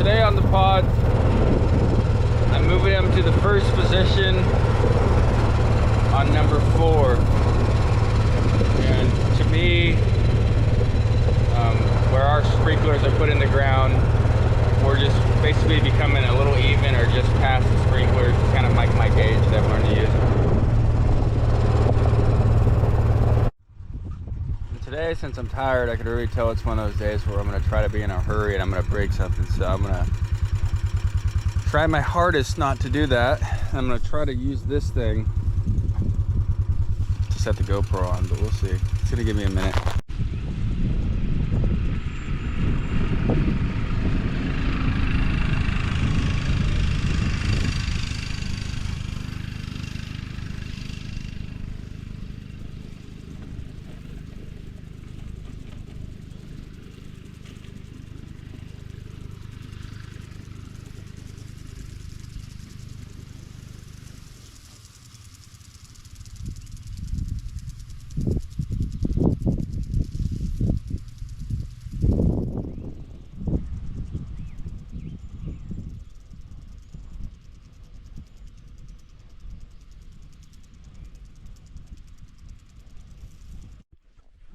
today on the pods, I'm moving them to the first position on number 4. And to me, where our sprinklers are put in the ground, we're just basically becoming a little even or just past the sprinklers. It's kind of like my gauge that I'm learning to use. And today, since I'm tired, I could really tell it's one of those days where I'm going to try to be in a hurry and I'm going to break something. So I'm going to try my hardest not to do that. I'm going to try to use this thing to set the GoPro on, but we'll see. It's going to give me a minute.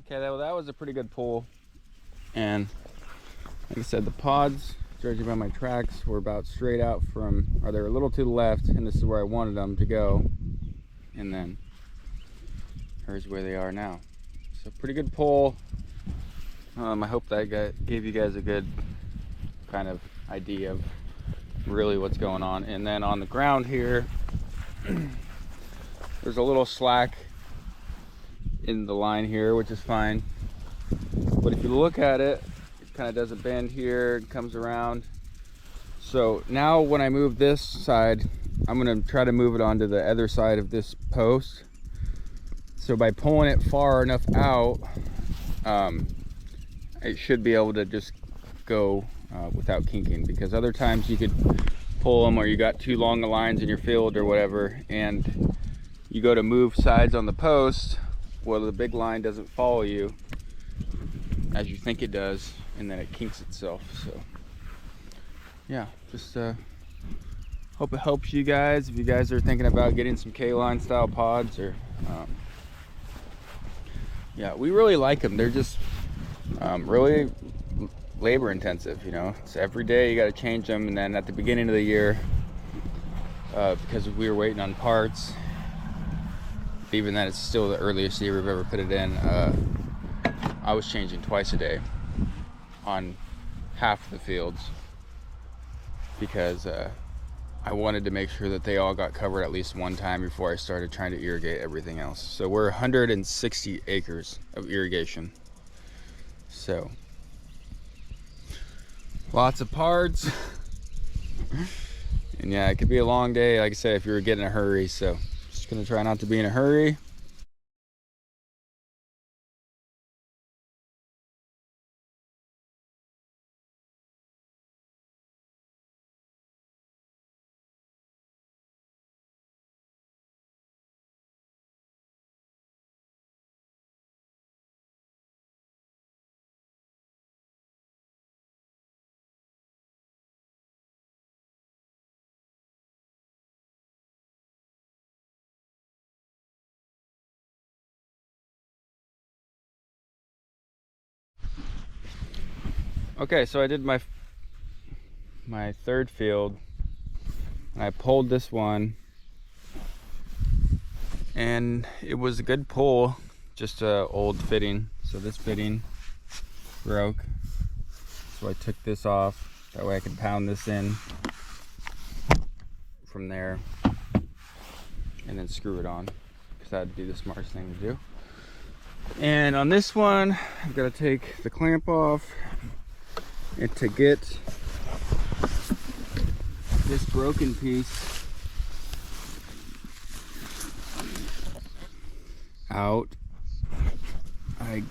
Okay, well, that was a pretty good pull, and like I said, the pods, judging by my tracks, were about straight out from, or they were a little to the left, and this is where I wanted them to go, and then here's where they are now. So pretty good pull. I hope that gave you guys a good kind of idea of really what's going on. And then on the ground here, there's a little slack in the line here, which is fine, but if you look at it, it kind of does a bend here and comes around. So now when I move this side, I'm going to try to move it onto the other side of this post. So by pulling it far enough out, it should be able to just go without kinking, because other times you could pull them or you got too long of lines in your field or whatever, and you go to move sides on the post. Well, the big line doesn't follow you as you think it does, and then it kinks itself. So yeah, just hope it helps you guys if you guys are thinking about getting some K-line style pods. Or yeah, we really like them. They're just really labor intensive, you know. It's every day you got to change them, and then at the beginning of the year, because we were waiting on parts, even then it's still the earliest year we've ever put it in, I was changing twice a day on half the fields, because I wanted to make sure that they all got covered at least one time before I started trying to irrigate everything else. So we're 160 acres of irrigation, so lots of parts. And yeah, it could be a long day, like I said, if you were getting in a hurry. So just gonna try not to be in a hurry. Okay, so I did my third field, and I pulled this one, and it was a good pull, just a old fitting. So this fitting broke, so I took this off, that way I could pound this in from there and then screw it on, because that'd be the smartest thing to do. And on this one, I've got to take the clamp off, and to get this broken piece out, I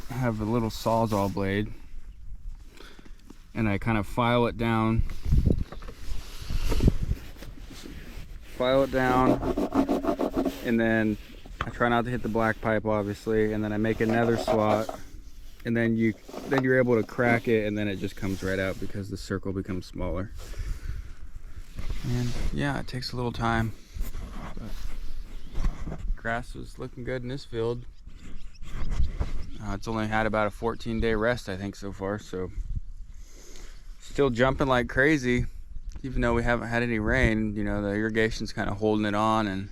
have a little Sawzall blade, and I kind of file it down, and then I try not to hit the black pipe, obviously, and then I make another slot and then you're able to crack it, and then it just comes right out because the circle becomes smaller. And yeah, it takes a little time, but grass was looking good in this field. It's only had about a 14-day rest, I think, so far, so still jumping like crazy, even though we haven't had any rain. You know, the irrigation's kind of holding it on,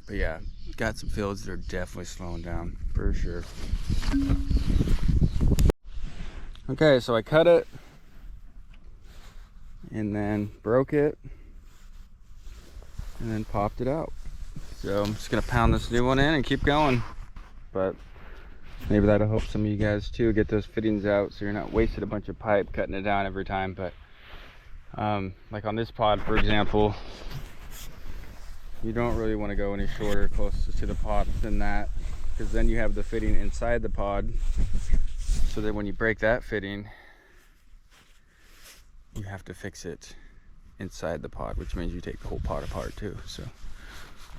but yeah, got some fields that are definitely slowing down for sure. Okay, so I cut it and then broke it and then popped it out. So I'm just gonna pound this new one in and keep going. But maybe that'll help some of you guys too, get those fittings out so you're not wasting a bunch of pipe cutting it down every time. But like on this pod, for example, you don't really want to go any shorter close to the pod than that, because then you have the fitting inside the pod, so that when you break that fitting, you have to fix it inside the pod, which means you take the whole pod apart too. So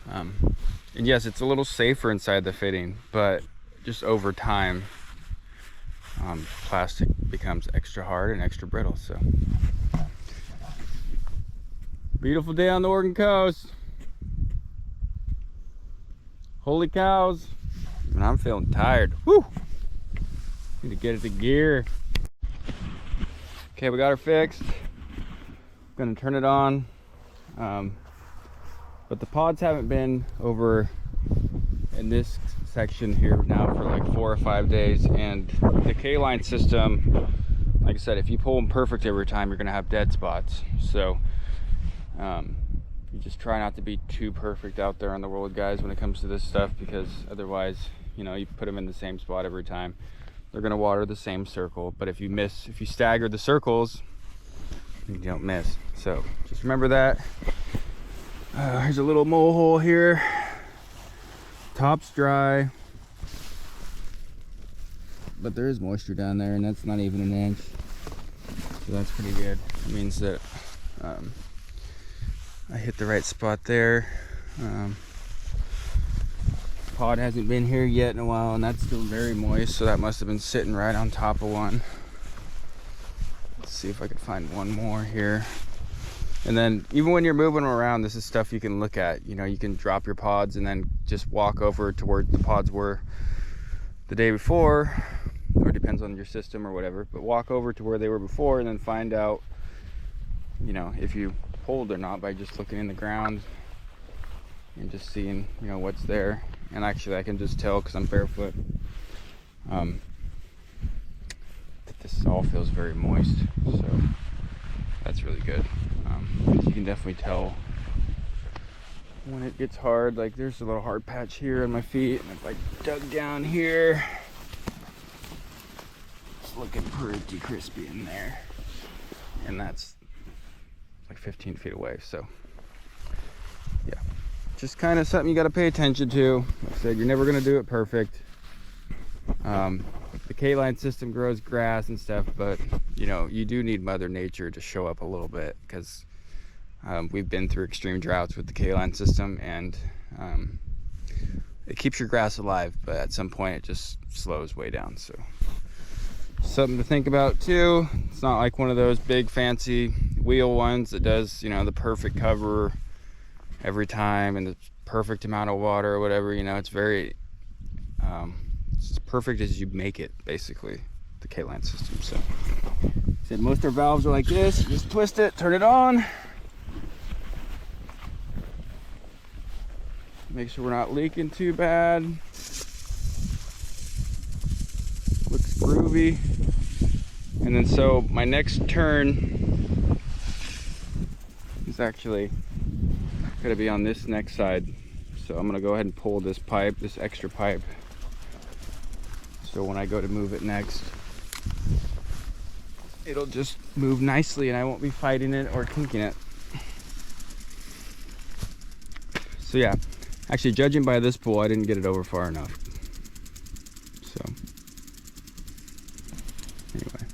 and yes, it's a little safer inside the fitting, but just over time, plastic becomes extra hard and extra brittle. So beautiful day on the Oregon coast. Holy cows. And I'm feeling tired. Woo! Need to get it to gear. Okay, we got her fixed. Gonna turn it on. But the pods haven't been over in this section here now for like 4 or 5 days, and the K-line system, like I said, if you pull them perfect every time, you're gonna have dead spots. So you just try not to be too perfect out there on the world, guys, when it comes to this stuff, because otherwise, you know, you put them in the same spot every time, they're gonna water the same circle. But if you stagger the circles, you don't miss. So just remember that. Here's a little mole hole here. Top's dry, but there is moisture down there, and that's not even an inch, so that's pretty good. It means that I hit the right spot there. Pod hasn't been here yet in a while, and that's still very moist, so that must have been sitting right on top of one. Let's see if I can find one more here. And then even when you're moving around, this is stuff you can look at. You know, you can drop your pods and then just walk over to where the pods were the day before, or it depends on your system or whatever, but walk over to where they were before and then find out, you know, if you pulled or not, by just looking in the ground and just seeing, you know, what's there. And actually I can just tell, because I'm barefoot, that this all feels very moist, so that's really good. You can definitely tell when it gets hard. Like there's a little hard patch here on my feet, and if I dug down here, it's looking pretty crispy in there, and that's like 15 feet away. So yeah, just kind of something you got to pay attention to. Like I said, you're never going to do it perfect. The K-line system grows grass and stuff, but you know, you do need Mother Nature to show up a little bit, because we've been through extreme droughts with the K-line system, and it keeps your grass alive, but at some point it just slows way down. So something to think about too. It's not like one of those big fancy wheel ones that does, you know, the perfect cover every time and the perfect amount of water or whatever. You know, it's very it's as perfect as you make it, basically, the K-line system. So said most of our valves are like this. You just twist it, turn it on, make sure we're not leaking too bad. Looks groovy. And then so my next turn is actually gonna be on this next side. So I'm gonna go ahead and pull this pipe, this extra pipe, so when I go to move it next, it'll just move nicely and I won't be fighting it or kinking it. So yeah, actually judging by this pull, I didn't get it over far enough. So anyway,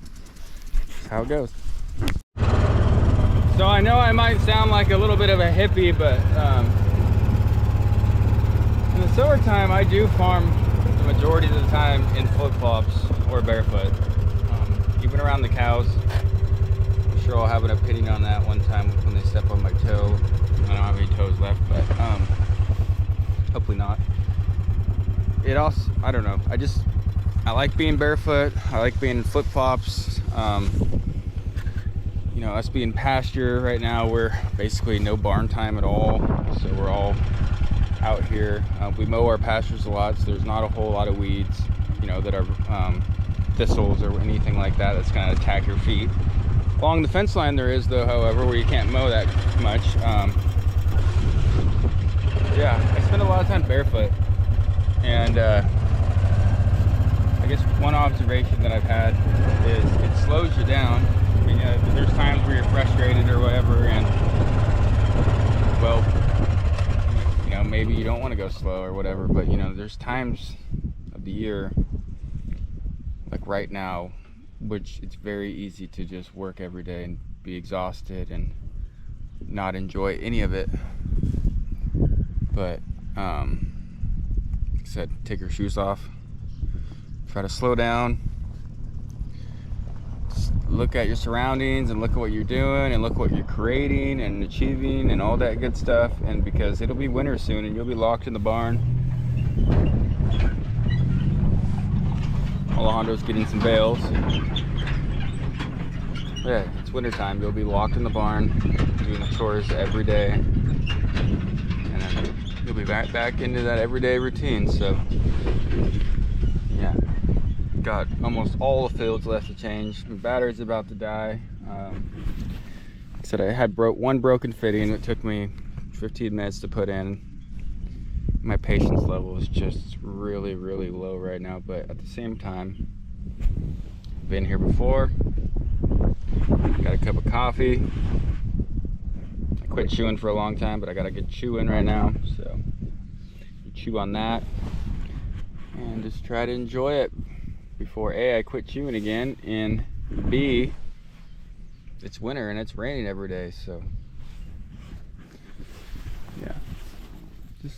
that's how it goes. So I know I might sound like a little bit of a hippie, but in the summertime I do farm majority of the time in flip-flops or barefoot. Even around the cows. I'm sure I'll have an opinion on that one time when they step on my toe. I don't have any toes left, but hopefully not. It also, I don't know, I like being barefoot. I like being in flip-flops. You know, us being pasture right now, we're basically no barn time at all, so we're all out here. We mow our pastures a lot, so there's not a whole lot of weeds, you know, that are thistles or anything like that that's going to attack your feet. Along the fence line there is, though, however, where you can't mow that much. Yeah, I spend a lot of time barefoot, and I guess one observation that I've had is it slows you down. I mean, there's times where you're frustrated or whatever, and well, you know, maybe you don't want to go slow or whatever, but you know, there's times of the year, like right now, which it's very easy to just work every day and be exhausted and not enjoy any of it. But like I said, take your shoes off, try to slow down, just look at your surroundings and look at what you're doing and look what you're creating and achieving and all that good stuff. And because it'll be winter soon and you'll be locked in the barn. Alejandro's getting some bales. Yeah, it's winter time. You'll be locked in the barn doing the chores every day, and then you'll be back into that everyday routine. So yeah, got almost all the fields left to change. My battery's about to die. Like I said, I had one broken fitting. It took me 15 minutes to put in. My patience level is just really, really low right now, but at the same time, I've been here before. Got a cup of coffee. I quit chewing for a long time, but I got a good chew in right now, so chew on that and just try to enjoy it before A, I quit chewing again, and B, it's winter and it's raining every day. So yeah, just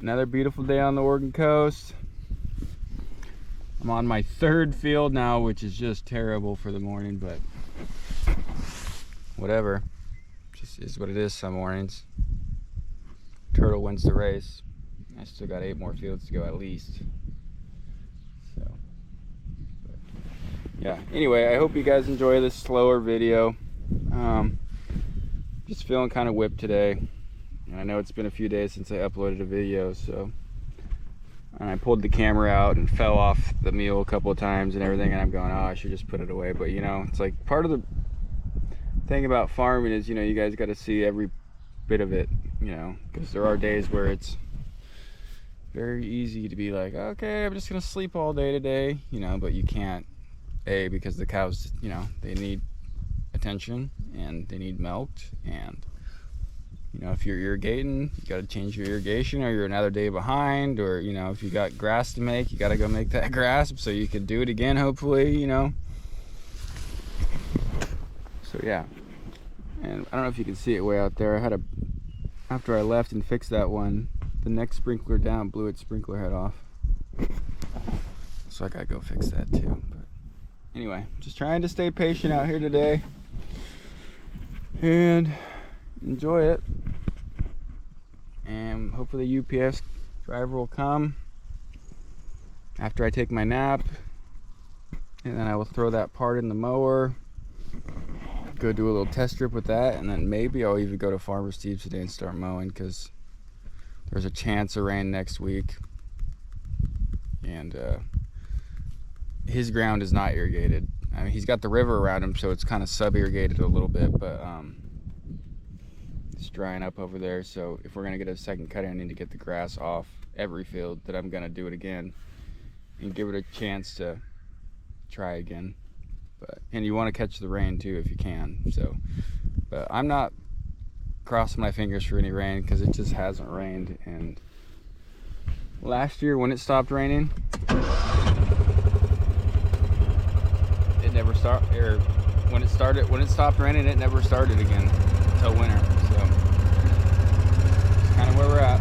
another beautiful day on the Oregon coast. I'm on my third field now, which is just terrible for the morning, but whatever, just is what it is some mornings. Turtle wins the race. I still got 8 more fields to go at least. So, but yeah, anyway, I hope you guys enjoy this slower video. Just feeling kind of whipped today. And I know it's been a few days since I uploaded a video, so, and I pulled the camera out and fell off the mule a couple of times and everything, and I'm going, oh, I should just put it away. But you know, it's like part of the thing about farming is, you know, you guys got to see every bit of it, you know, because there are days where it's very easy to be like, okay, I'm just gonna sleep all day today, you know, but you can't. A, because the cows, you know, they need attention and they need milked, and you know, if you're irrigating, you got to change your irrigation, or you're another day behind, or you know, if you got grass to make, you got to go make that grass so you can do it again, hopefully, you know. So yeah, and I don't know if you can see it way out there. I had after I left and fixed that one, the next sprinkler down blew its sprinkler head off, so I gotta go fix that too. But anyway, just trying to stay patient out here today and enjoy it, and hopefully the UPS driver will come after I take my nap, and then I will throw that part in the mower, go do a little test strip with that, and then maybe I'll even go to Farmer Steve's today and start mowing, because there's a chance of rain next week, and his ground is not irrigated. I mean, he's got the river around him, so it's kind of sub-irrigated a little bit, but it's drying up over there. So if we're gonna get a second cut in, I need to get the grass off every field that I'm gonna do it again and give it a chance to try again. And you want to catch the rain too if you can. So, but I'm not crossing my fingers for any rain, because it just hasn't rained. And last year when it stopped raining, it never started, or when it stopped raining, it never started again until winter. So it's kind of where we're at.